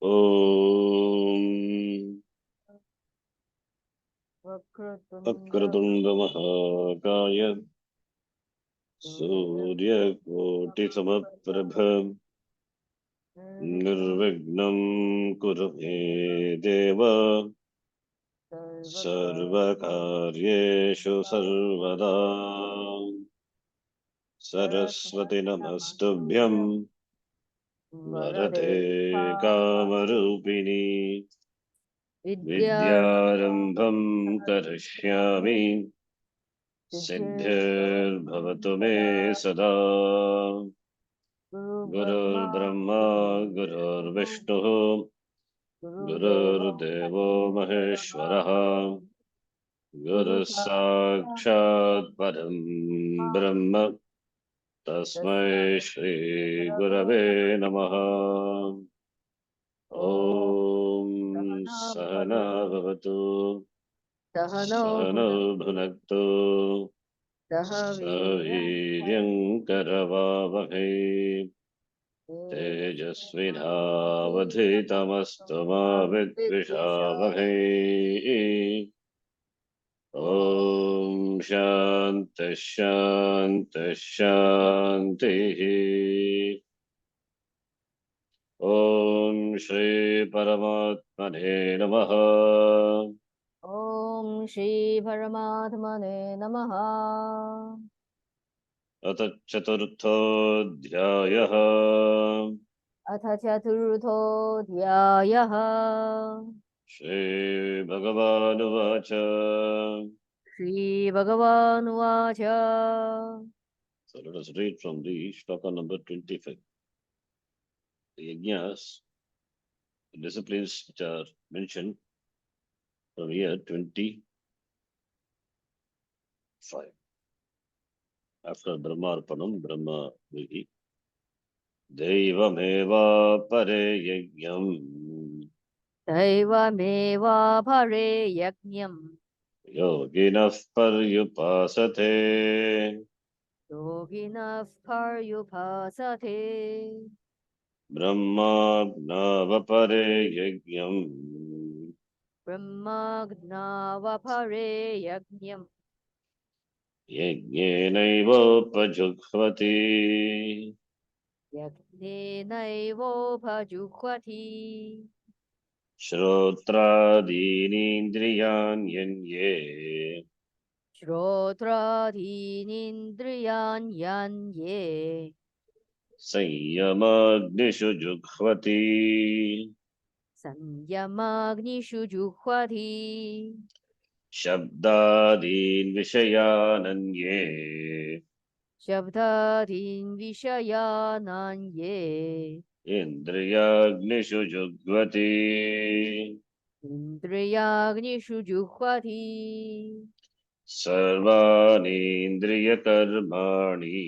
Om Vakratunda Vakratunda Mahakaya Surya Koti Samaprabha Nirvignam Kurume Deva Sarvakaryeshu Sarvada Saraswati Namastubhyam Varate Kamarupini Vidyarambham Karishyami Siddhir me sada Gurur Brahma Gurur Vishnu Gurur Devo Maheshwaraha Guru Sakshat Param Brahma Tasmai Shri Gurave Namaha Om Sahana Bhavatu Sahana Bhunaktu Saviryan Karavavahe Tejasvinavadhitamastu ma vidvishavahe Om Shanti Shanti Shanti Om Shri Paramatmane Namaha Om Shri Paramatmane Namaha. Atat Chaturtho Dhyayaha Atha Chaturtho Dhyayaha. Shri Bhagavad Vacha. Shri Bhagavan Vacha. So let us read from the shloka number 25. The yajnas, the disciplines which are mentioned from here 25. After Brahmarpanam, Brahma Vihi. Devameva pare yajnam Daivameva Pare Yajnam. yoginah paryupasate Yoginaः Paryupasate. Brahmagnava pare yajnam Brahmagnava Pare Yajnam. yajnenaivopajughvati Yajnenaivopajuhvati. Shrotradirindriyanyanye Shrotradirindriyanyanye. संयमाग्निषु जुह्वति Sanyamagnishu juhvati. शब्दादीन् विषयानन्ये Shabdadin vishayananye. इन्द्रियाग्निषु जुग्वति Indriyagnishu juhvati. सर्वाणीन्द्रियकर्माणि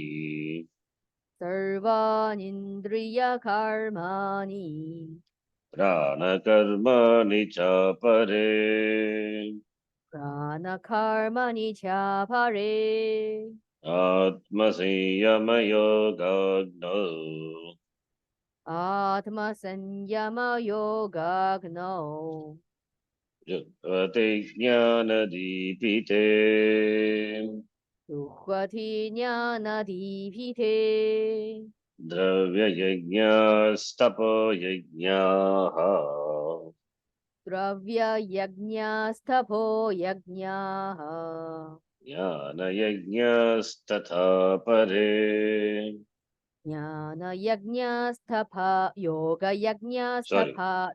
Sarvanindriyakarmani. प्राणकर्माणि चापरे Pranakarmani chapare. आत्मसंयमयोगाग्नौ Atma sanyama yogagno. जुह्वति ज्ञानदीपिते Juhvati jnanadipite. द्रव्ययज्ञास्तपोयज्ञाः Dravya yajnasthapo yajnaha. ज्ञानयज्ञास्तथा परे Jnana yajnastapa yoga sorry yajnastapa.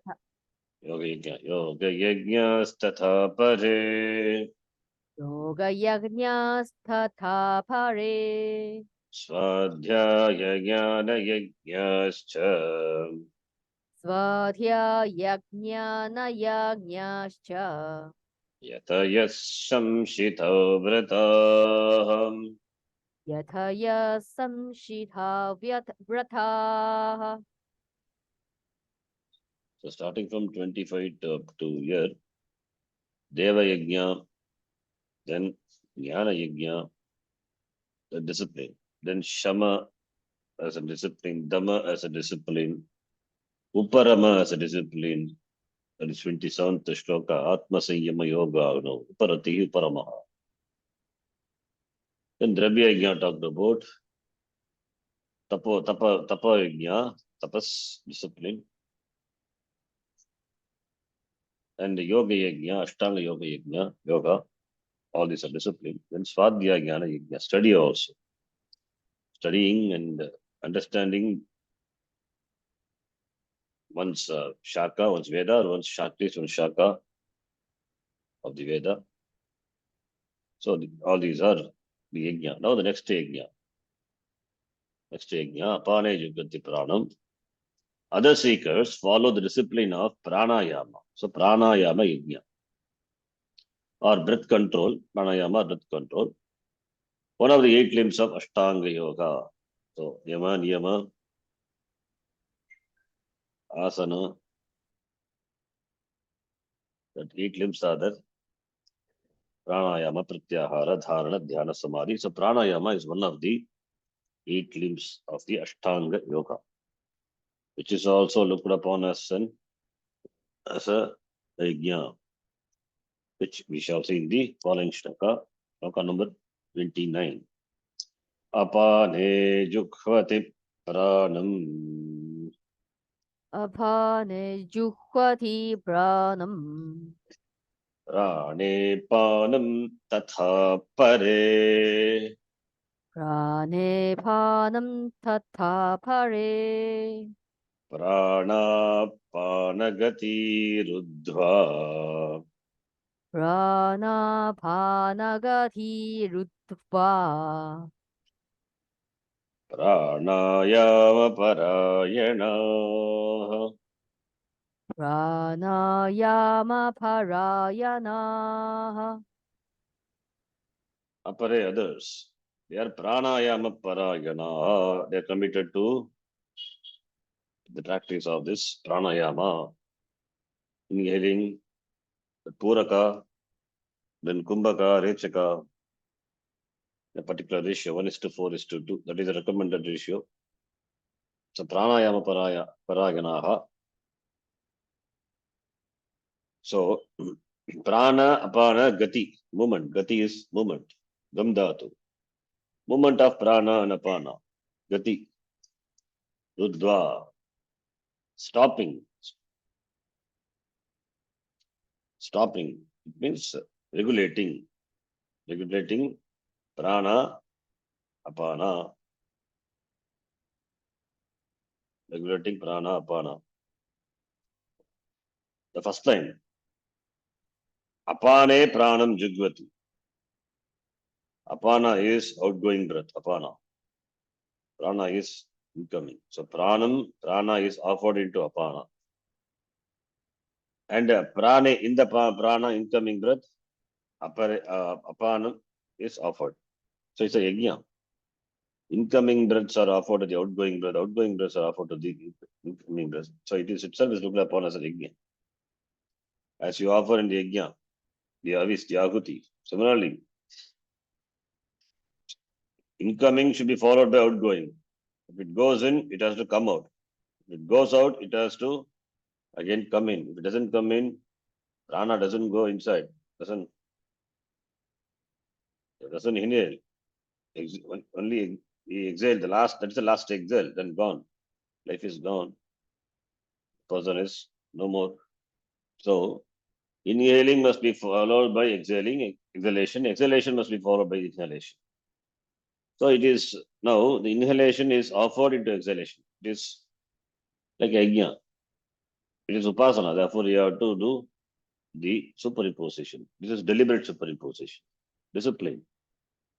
योगयज्ञास्तथा परे Yoga yajnasthatha pare. स्वाध्यायज्ञानयज्ञाश्च Svadhyaya jnana yajnascha. यतयः संशितो व्रताः Yathaya samshitha vrataha. So starting from 25 to up to here, Deva Yajna, then Jnana Yajna, the discipline, then Shama as a discipline, Dhamma as a discipline, Uparama as a discipline. That is 27th shloka. Atma Sanyama Yoga. No, Uparati Uparamaha. Then Dravya Yajna talked about Tapa Yajna, tapas, discipline. And the Yoga Yajna, Ashtanga Yoga Yajna, yoga, all these are discipline. Then Swadhyaya Jnana Yajna, study also. Studying and understanding one's Shaka, one's Veda, one's Shaktis, one's Shaka of the Veda. So all these are the Yajna. Now the next Yajna. Next Yajna, Apane Yugati Pranam. Other seekers follow the discipline of Pranayama. So Pranayama Yajna. Or breath control, Pranayama, breath control. One of the 8 limbs of Ashtanga Yoga. So Yama, Niyama, Asana. That 8 limbs are there. Pranayama, Pratyahara, Dharana, Dhyana, Samadhi. So Pranayama is one of the 8 limbs of the Ashtanga Yoga, which is also looked upon as a yajna, which we shall see in the following shloka, shloka number 29. Apane jukhvati pranam. Apane juhvati pranam. Prane panam tatha pare. Prane panam tatha pare. Prana panagati ruddhva. Prana panagati ruttva. Pranayama parayana. Pranayama parayana. Apare others. They are pranayama parayana. They are committed to the practice of this pranayama. Inhaling the puraka, then kumbhaka, rechaka, a particular ratio, 1:4:2. That is a recommended ratio. So pranayama parayanaha. So prana, apana, gati, movement. Gati is movement. Gamdhatu. Movement of prana and apana. Gati. Ruddhva. Stopping. Stopping. It means regulating. Regulating prana, apana. Regulating prana, apana. The first line. Apane pranam jugvati. Apana is outgoing breath. Apana. Prana is incoming. So prana is offered into apana. And prana, in the prana incoming breath, apana is offered. So it's a yajna. Incoming breaths are offered to the outgoing breath. Outgoing breaths are offered to the incoming breath. So it is itself is looked upon as a yajna. As you offer in the yajna, the avis, the ahuti. Similarly, incoming should be followed by outgoing. If it goes in, it has to come out. If it goes out, it has to again come in. If it doesn't come in, prana doesn't go inside. Doesn't inhale. Only he exhale. That's the last exhale. Then gone. Life is gone. Person is no more. So inhaling must be followed by exhaling. Exhalation. Exhalation must be followed by inhalation. So it is now the inhalation is offered into exhalation. It is like yajna. It is upasana. Therefore, you have to do the superimposition. This is deliberate superimposition. Discipline.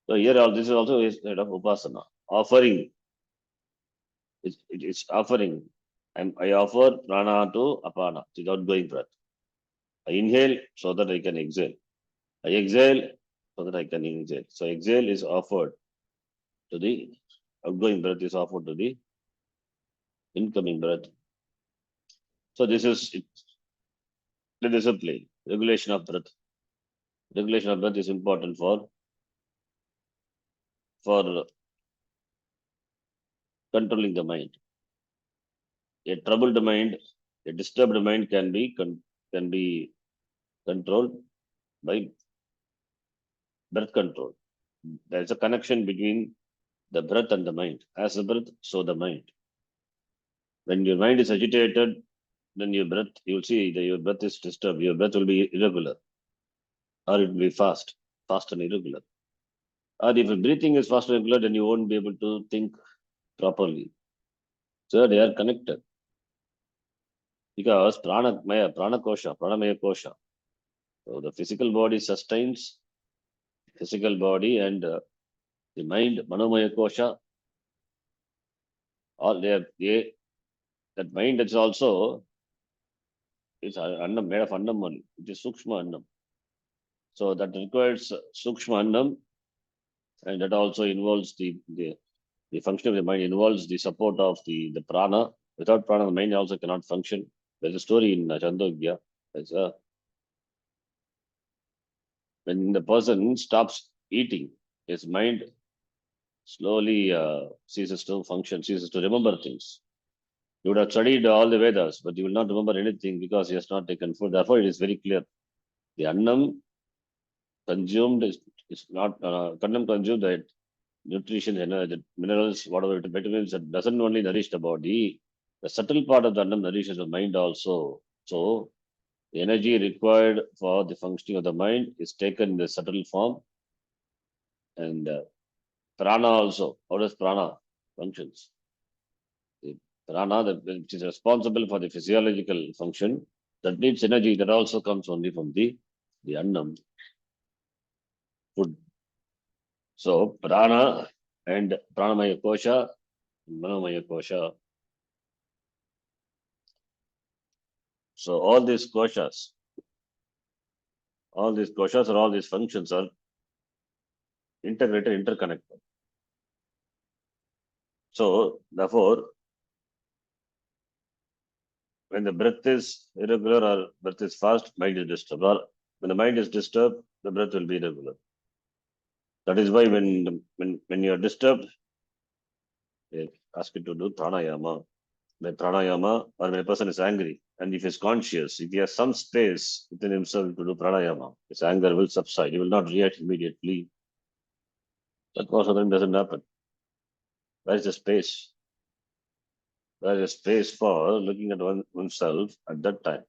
So here all this is also a kind of upasana. Offering. It's offering. I offer prana to apana, without going breath. I inhale so that I can exhale. I exhale so that I can inhale. So exhale is offered to the outgoing breath is offered to the incoming breath. So this is the discipline, regulation of breath. Regulation of breath is important for controlling the mind. A troubled mind, a disturbed mind can be controlled by breath control. There is a connection between the breath and the mind. As the breath, so the mind. When your mind is agitated, then your breath, you will see that your breath is disturbed. Your breath will be irregular, or it will be fast and irregular. Or if your breathing is fast and irregular, then you won't be able to think properly. So they are connected because pranamaya kosha. So the physical body sustains physical body, and the mind, manomaya kosha, all they that mind is also is annam, made of annam only. It is sukshma annam. So that requires sukshma annam, and that also involves the function of the mind involves the support of the prana. Without prana, the mind also cannot function. There's a story in Chandogya. When the person stops eating, his mind slowly ceases to function, ceases to remember things. You would have studied all the Vedas, but you will not remember anything because he has not taken food. Therefore, it is very clear. The annam consumed is not, annam consumed, the nutrition, the minerals, whatever, vitamins, that doesn't only nourish the body, the subtle part of the annam nourishes the mind also. So, the energy required for the functioning of the mind is taken in the subtle form, and prana also. How does prana functions? The prana, which is responsible for the physiological function, that needs energy, that also comes only from the annam, food. So prana and pranamaya kosha, manomaya kosha. So all these koshas or all these functions are integrated, interconnected. So therefore, when the breath is irregular or breath is fast, mind is disturbed. Or when the mind is disturbed, the breath will be irregular. That is why when you are disturbed, they ask you to do pranayama. By pranayama, or when a person is angry, and if he is conscious, if he has some space within himself to do pranayama, his anger will subside. He will not react immediately. But most of them doesn't happen. Where is the space? There is space for looking at oneself at that time.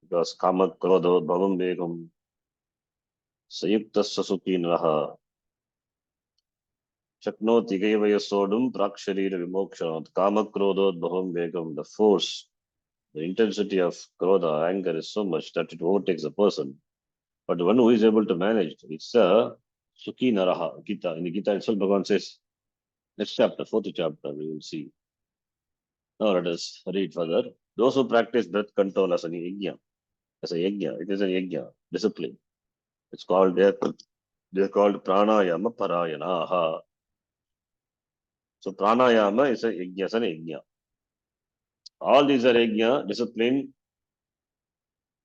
Because kama krodho bhavam vegam sayukta sasuki naraha shaknoti gayavaya sodum praksharira vimokshanat kama krodho bhavam vegam. The force, the intensity of krodha, anger is so much that it overtakes the person. But the one who is able to manage, it's a Sukhi Naraha, Gita. In the Gita itself, Bhagavan says, next chapter, fourth chapter, we will see. Now let us read further. Those who practice breath control as a yajna, it is a yajna, discipline. It's called, they're called pranayama parayanaha. So pranayama is a yajna. All these are yajna, discipline,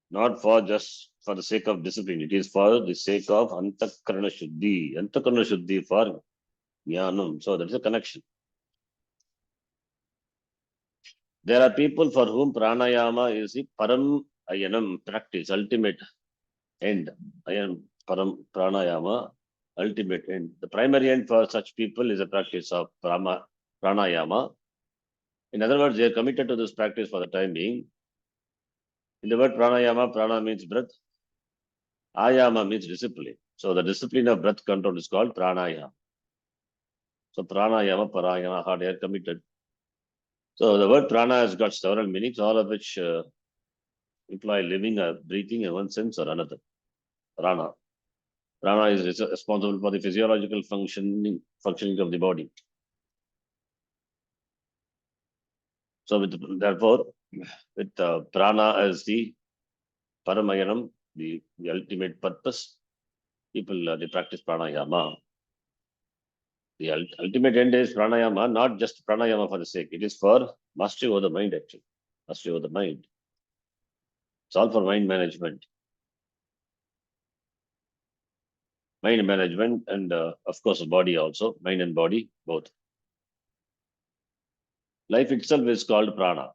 not for just for the sake of discipline. It is for the sake of antakarana shuddhi. Antakarana shuddhi for jnanam. So there is a connection. There are people for whom pranayama is the param ayanam practice, ultimate end. Ayanam param pranayama, ultimate end. The primary end for such people is a practice of pranayama. In other words, they are committed to this practice for the time being. In the word pranayama, prana means breath, ayama means discipline. So the discipline of breath control is called pranayama. So pranayama, parayana, they are committed. So the word prana has got several meanings, all of which imply living or breathing in one sense or another. Prana. Prana is responsible for the physiological functioning of the body. So therefore, with prana as the paramayanam, the ultimate purpose, people they practice pranayama. The ultimate end is pranayama, not just pranayama for the sake. It is for mastery over the mind, actually. Mastery over the mind. It's all for mind management. Mind management and, of course, body also. Mind and body, both. Life itself is called prana.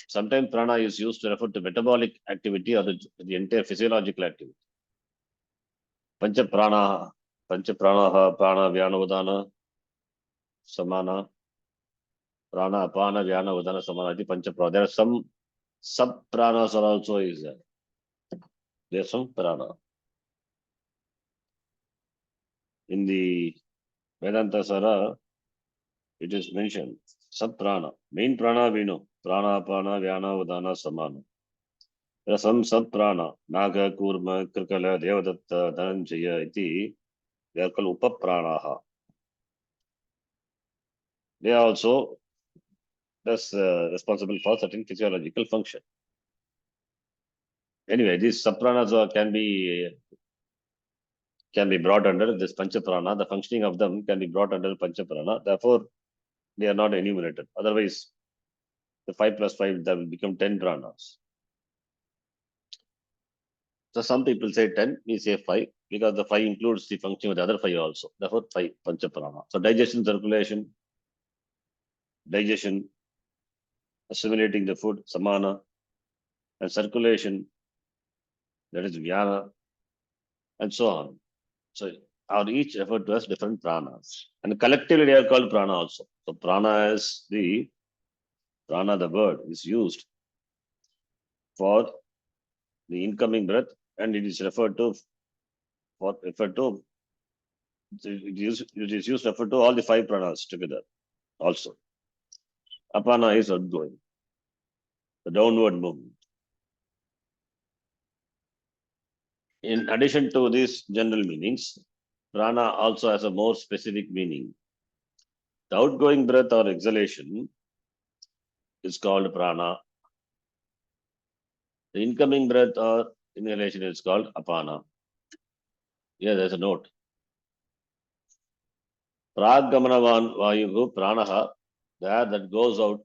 Sometimes prana is used to refer to metabolic activity or the entire physiological activity. Pancha prana, prana, vyana, udana, samana, prana, apana, vyana, udana, samana, pancha prana. There are some sub pranas are also is there. There's some prana. In the Vedanta Sara, it is mentioned sub prana. Main prana we know. Prana, apana, vyana, udana, samana. There are some sub prana. Naga, Kurma, Krikala, Devadatta, Dhananjaya, iti. They are called upapranaha. They are also thus responsible for certain physiological function. Anyway, these subpranas can be brought under this panchaprana. The functioning of them can be brought under panchaprana. Therefore, they are not enumerated. Otherwise, the 5 plus 5 that will become 10 pranas. So some people say 10, we say 5 because the 5 includes the function of the other 5 also. Therefore, 5 panchaprana. So digestion, circulation, digestion, assimilating the food, samana, and circulation, that is vyana, and so on. So are each referred to as different pranas. And collectively they are called prana also. So prana is the word is used for the incoming breath, and it is referred to it is used referred to all the 5 pranas together also. Apana is outgoing, the downward movement. In addition to these general meanings, prana also has a more specific meaning. The outgoing breath or exhalation is called prana. The incoming breath or inhalation is called apana. Here there's a note. Praggamanavan vayuhu pranaha, the air that goes out.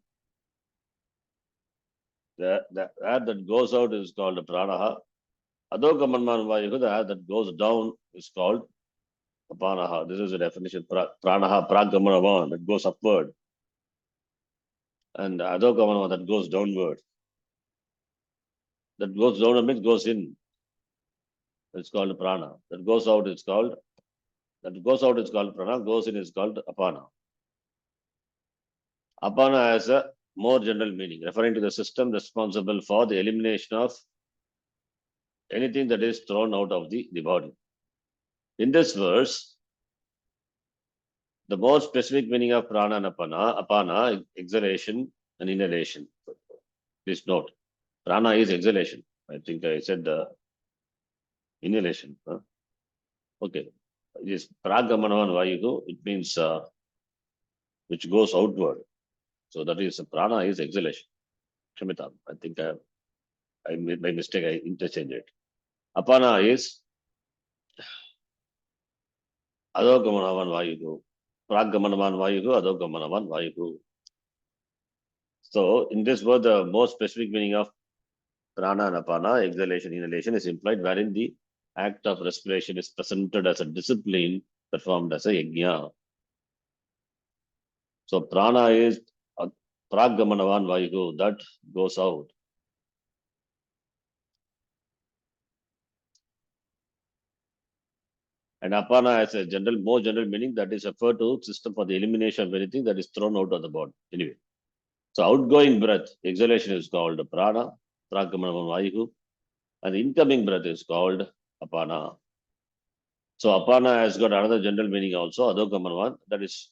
The air that goes out is called pranaha. Adhogamanavan vayuhu, the air that goes down is called apanaha. This is the definition. Pranaha, praggamanavan, that goes upward. And adhogamanavan, that goes downward. That goes down means goes in. It's called prana. That goes out is called prana. Goes in is called apana. Apana has a more general meaning, referring to the system responsible for the elimination of anything that is thrown out of the body. In this verse, the more specific meaning of prana and apana, exhalation and inhalation. Please note, prana is exhalation. I think I said inhalation. Huh? Okay. It is pragamanavan vayuhu. It means which goes outward. So that is prana is exhalation. Shamitam. I think I made my mistake. I interchanged it. Apana is adhogamanavan vayuhu. Pragamanavan vayuhu, adhogamanavan vayuhu. So in this word, the more specific meaning of prana and apana, exhalation, inhalation, is implied, wherein the act of respiration is presented as a discipline performed as a yajna. So prana is pragamanavan vayuhu, that goes out. And apana has a more general meaning, that is referred to system for the elimination of anything that is thrown out of the body. Anyway, so outgoing breath, exhalation is called prana, pragamanavan vayuhu, and the incoming breath is called apana. So apana has got another general meaning also, adhogamanavan, that is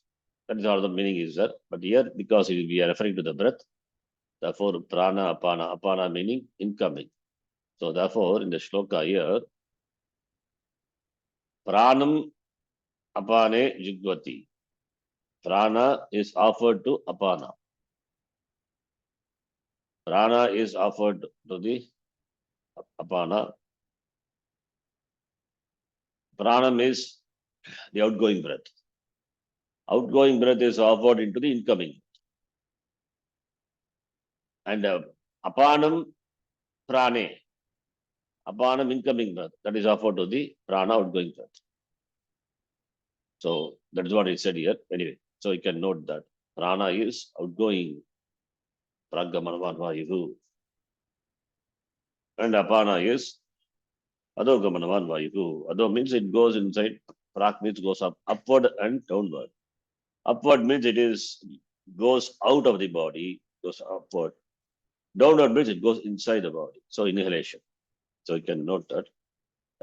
how the meaning is there. But here, because we are referring to the breath, therefore prana, apana meaning incoming. So therefore, in the shloka here, pranam apane jugvati. Prana is offered to apana. Prana is offered to the apana. Pranam is the outgoing breath. Outgoing breath is offered into the incoming. And apanam prane. Apanam incoming breath. That is offered to the prana outgoing breath. So that is what he said here. Anyway, so you can note that. Prana is outgoing. Pragamanvan Vayu. And Apana is Adhogamanavan Vayu. Adho means it goes inside. Prak means goes up, upward and downward. Upward means it is goes out of the body, goes upward. Downward means it goes inside the body. So inhalation. So you can note that.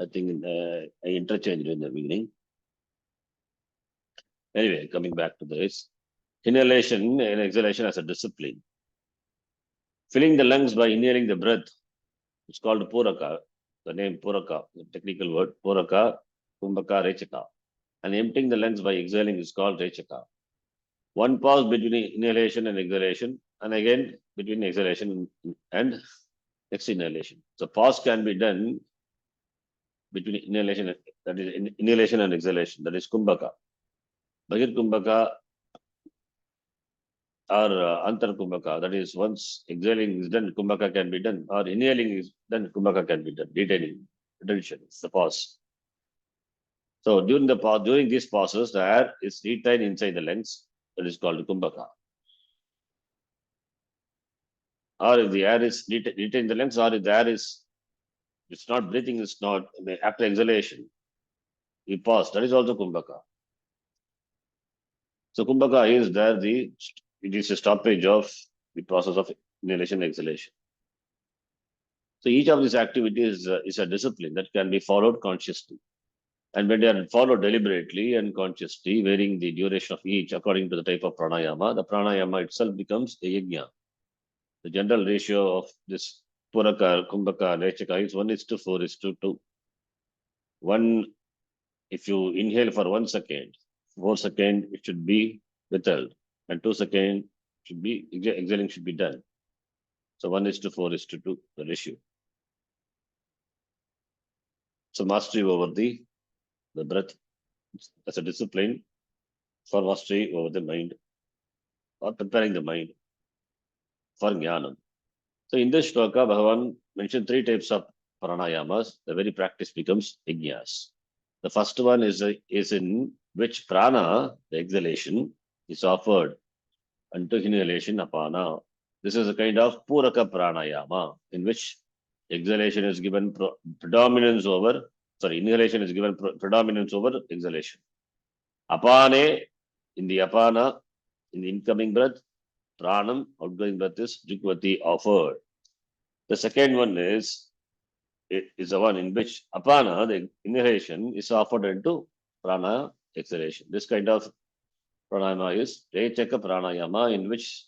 I think I interchanged in the beginning. Anyway, coming back to this. Inhalation and exhalation as a discipline. Filling the lungs by inhaling the breath. It's called Puraka. The name Puraka, the technical word, Puraka, Kumbhaka, Rechaka. And emptying the lungs by exhaling is called Rechaka. One pause between inhalation and exhalation, and again between exhalation and next inhalation. So pause can be done between inhalation, that is inhalation and exhalation, that is Kumbhaka. Bahir Kumbhaka or Antar Kumbhaka, that is once exhaling is done, Kumbhaka can be done, or inhaling is done, Kumbhaka can be done, retaining, retention, it's the pause. So during these pauses, the air is retained inside the lungs, that is called Kumbhaka. Or if the air is retained in the lungs, or if the air is it's not breathing, it's not after exhalation, we pause, that is also Kumbhaka. So Kumbhaka is there, it is a stoppage of the process of inhalation and exhalation. So each of these activities is a discipline that can be followed consciously. And when they are followed deliberately and consciously, varying the duration of each according to the type of pranayama, the pranayama itself becomes a yajna. The general ratio of this Puraka, Kumbhaka, and Rechaka is 1:4:2. One, if you inhale for 1 second, 4 seconds it should be withheld, and 2 seconds should be exhaling should be done. So 1:4:2, the ratio. So mastery over the breath as a discipline for mastery over the mind or preparing the mind for jnanam. So in this shloka, Bhagavan mentioned 3 types of pranayamas. The very practice becomes yajnas. The first one is in which prana, the exhalation, is offered unto inhalation apana. This is a kind of puraka pranayama in which exhalation is given predominance over, inhalation is given predominance over exhalation. Apane, in the apana, in the incoming breath, pranam, outgoing breath is jukvati offered. The second one is the one in which apana, the inhalation, is offered into prana, exhalation. This kind of pranayama is rechaka pranayama, in which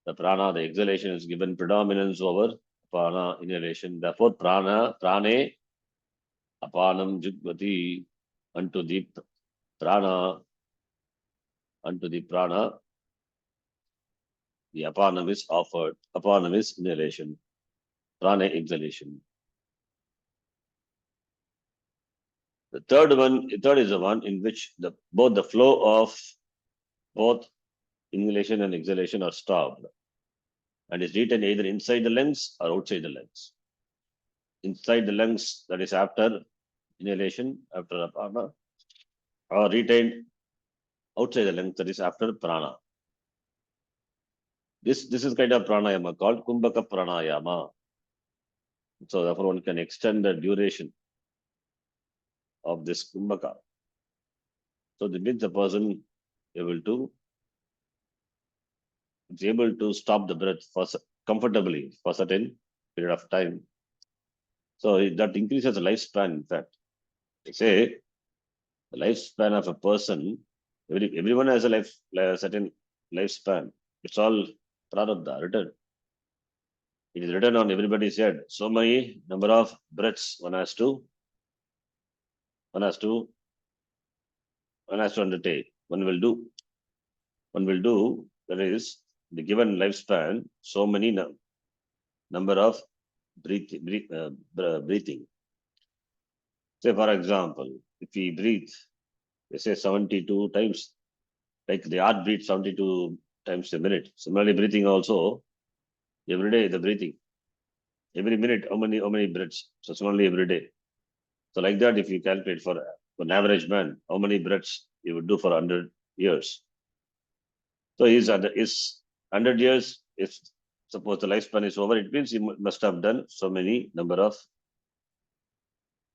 the prana, the exhalation, is given predominance over prana, inhalation. Therefore, prane, apanam jugvati, unto the prana, the apanam is offered. Apanam is inhalation, prana, exhalation. The third is the one in which both the flow of both inhalation and exhalation are stopped and is retained either inside the lungs or outside the lungs. Inside the lungs, that is after inhalation, after apana, or retained outside the lungs, that is after prana. This is kind of pranayama called Kumbhaka pranayama. So therefore one can extend the duration of this Kumbhaka. So that means the person is able to stop the breath comfortably for a certain period of time. So that increases the lifespan, in fact. They say the lifespan of a person, everyone has a certain lifespan. It's all prarabdha, written. It is written on everybody's head. So many number of breaths one has to undertake. One will do, that is the given lifespan, so many number of breathing. Say for example, if we breathe, they say 72 times, like the heart beats 72 times a minute. Similarly, breathing also, every day the breathing. Every minute, how many breaths? So similarly every day. So like that, if you calculate for an average man, how many breaths he would do for 100 years. So his 100 years, if suppose the lifespan is over, it means he must have done so many number of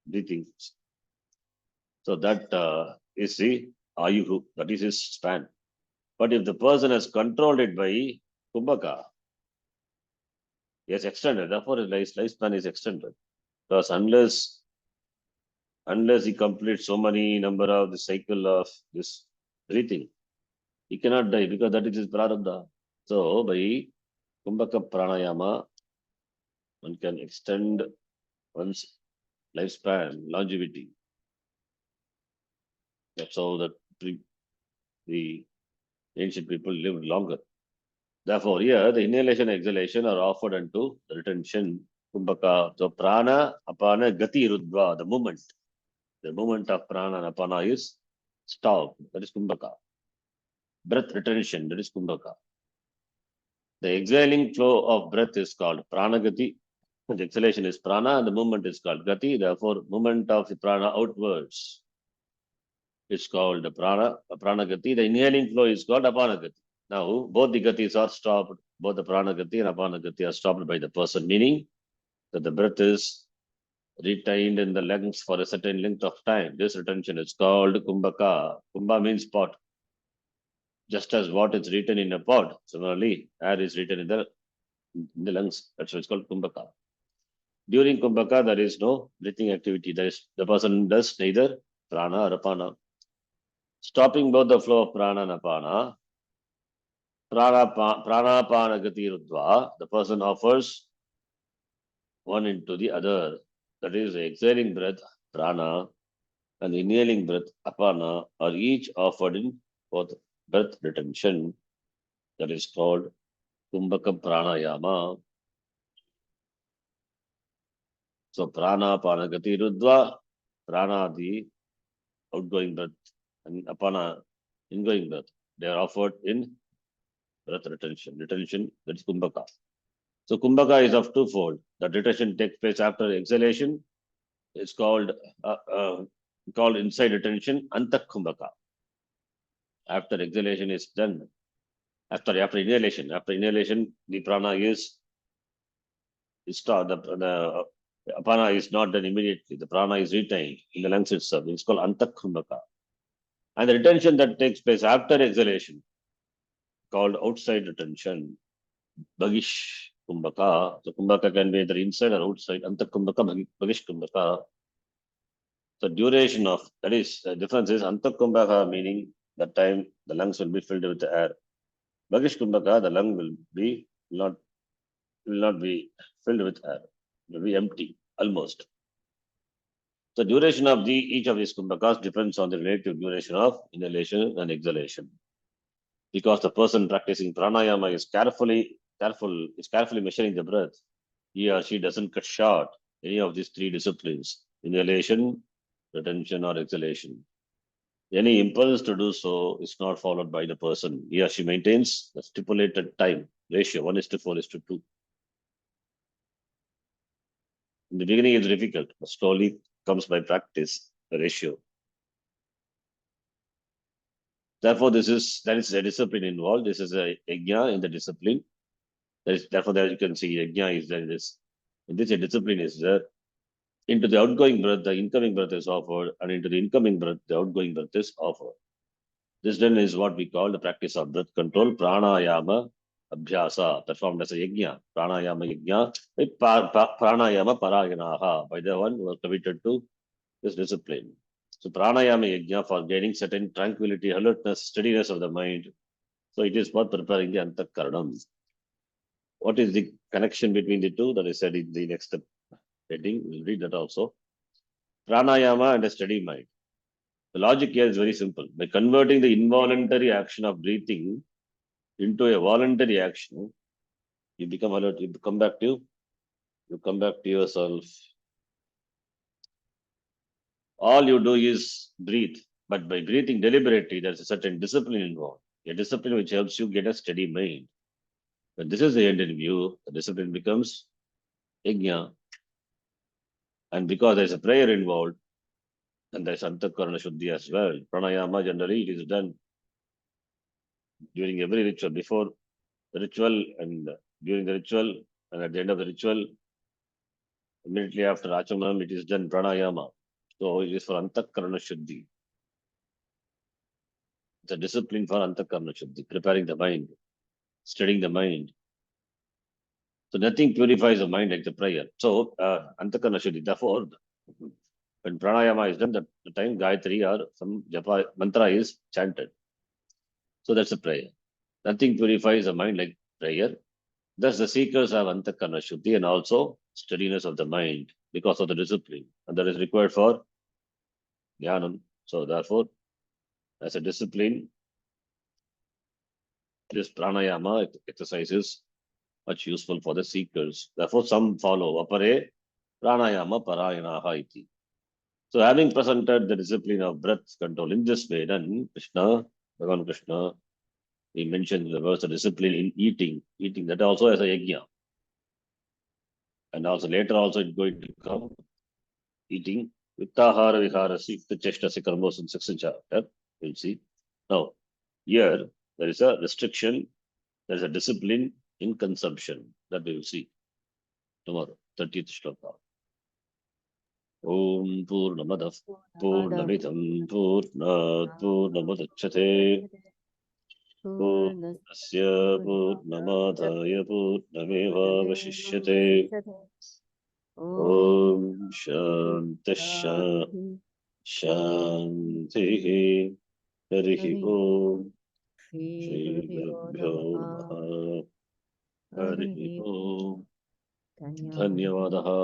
breathings. So that is the ayuhu, that is his span. But if the person has controlled it by kumbhaka, he has extended. Therefore, his lifespan is extended. Because unless he completes so many number of the cycle of this breathing, he cannot die because that is his prarabdha. So by kumbhaka pranayama, one can extend one's lifespan, longevity. That's how the ancient people lived longer. Therefore, here the inhalation and exhalation are offered unto the retention, kumbhaka. So prana, apana, gati, rudva, the movement of prana and apana is stopped. That is kumbhaka. Breath retention, that is kumbhaka. The exhaling flow of breath is called pranagati. The exhalation is prana and the movement is called gati. Therefore, movement of the prana outwards is called pranagati. The inhaling flow is called apanagati. Now, both the gatis are stopped. Both the pranagati and apanagati are stopped by the person, meaning that the breath is retained in the lungs for a certain length of time. This retention is called kumbhaka. Kumbha means pot. Just as water is written in a pot, similarly, air is written in the lungs. That's why it's called kumbhaka. During kumbhaka, there is no breathing activity. The person does neither prana or apana. Stopping both the flow of prana and apana, pranapana gati rudva, the person offers one into the other. That is, the exhaling breath, prana, and the inhaling breath, apana, are each offered in both breath retention. That is called kumbhaka pranayama. So prana, apana, gati rudva, prana, the outgoing breath, and apana, ingoing breath. They are offered in breath retention. Retention, that is kumbhaka. So kumbhaka is of twofold. That retention takes place after exhalation. It's called inside retention, antak kumbhaka. After exhalation is done, after inhalation, the prana is stopped. The apana is not done immediately. The prana is retained in the lungs itself. It's called antak kumbhaka. And the retention that takes place after exhalation, called outside retention, bagish kumbhaka. So kumbhaka can be either inside or outside. Antak kumbhaka, bagish kumbhaka. The duration of, that is, the difference is antak kumbhaka, meaning that time the lungs will be filled with air. Bagish kumbhaka, the lung will not be filled with air. It will be empty, almost. The duration of each of these kumbhakas depends on the relative duration of inhalation and exhalation. Because the person practicing pranayama is carefully measuring the breath, he or she doesn't cut short any of these three disciplines: inhalation, retention, or exhalation. Any impulse to do so is not followed by the person. He or she maintains the stipulated time ratio, 1:4:2. In the beginning, it's difficult, but slowly comes by practice, the ratio. Therefore, there is a discipline involved. This is a yajna in the discipline. Therefore, there you can see yajna is there. In this, a discipline is there. Into the outgoing breath, the incoming breath is offered, and into the incoming breath, the outgoing breath is offered. This then is what we call the practice of breath control, pranayama abhyasa, performed as a yajna, pranayama yajna, pranayama parayanaha, by the one who are committed to this discipline. So pranayama yajna for gaining certain tranquility, alertness, steadiness of the mind. So it is for preparing the antakaranam. What is the connection between the two? That is said in the next heading. We'll read that also. Pranayama and a steady mind. The logic here is very simple. By converting the involuntary action of breathing into a voluntary action, you become alert. You come back to yourself. All you do is breathe. But by breathing deliberately, there's a certain discipline involved. A discipline which helps you get a steady mind. When this is the end in view, the discipline becomes yajna. And because there's a prayer involved, and there's antakarana shuddhi as well. Pranayama, generally, it is done during every ritual, before the ritual and during the ritual and at the end of the ritual, immediately after Achamanam, it is done pranayama. So it is for Antakarana Shuddhi. It's a discipline for Antakarana Shuddhi, preparing the mind, studying the mind. So nothing purifies the mind like the prayer. So Antakarana Shuddhi. Therefore, when pranayama is done, the time Gayatri or some japa mantra is chanted. So that's a prayer. Nothing purifies the mind like prayer. Thus, the seekers have Antakarana Shuddhi and also steadiness of the mind because of the discipline. And that is required for Jnanam. So, therefore, as a discipline, this pranayama exercise is much useful for the seekers. Therefore, some follow apare pranayama parayanaha iti. So, having presented the discipline of breath control in this way, then Krishna, Bhagavan Krishna, he mentioned the verse, the discipline in eating. Eating, that also as a yajna. And also later also it's going to come eating Vittahara Viharasi Cheshtasi Karmos in 6th chapter. We'll see. Now, here there is a restriction, there is a discipline in consumption that we will see tomorrow, 30th shloka. Om Purnamadav Purnamidam Purnat Purnamudachyate Purnasya Purnamadaya Purnameva Vashishyate Om Shanti Shanti Harihi Om Shri Gurubhyo Namaha Harihi Om Dhanyavadaha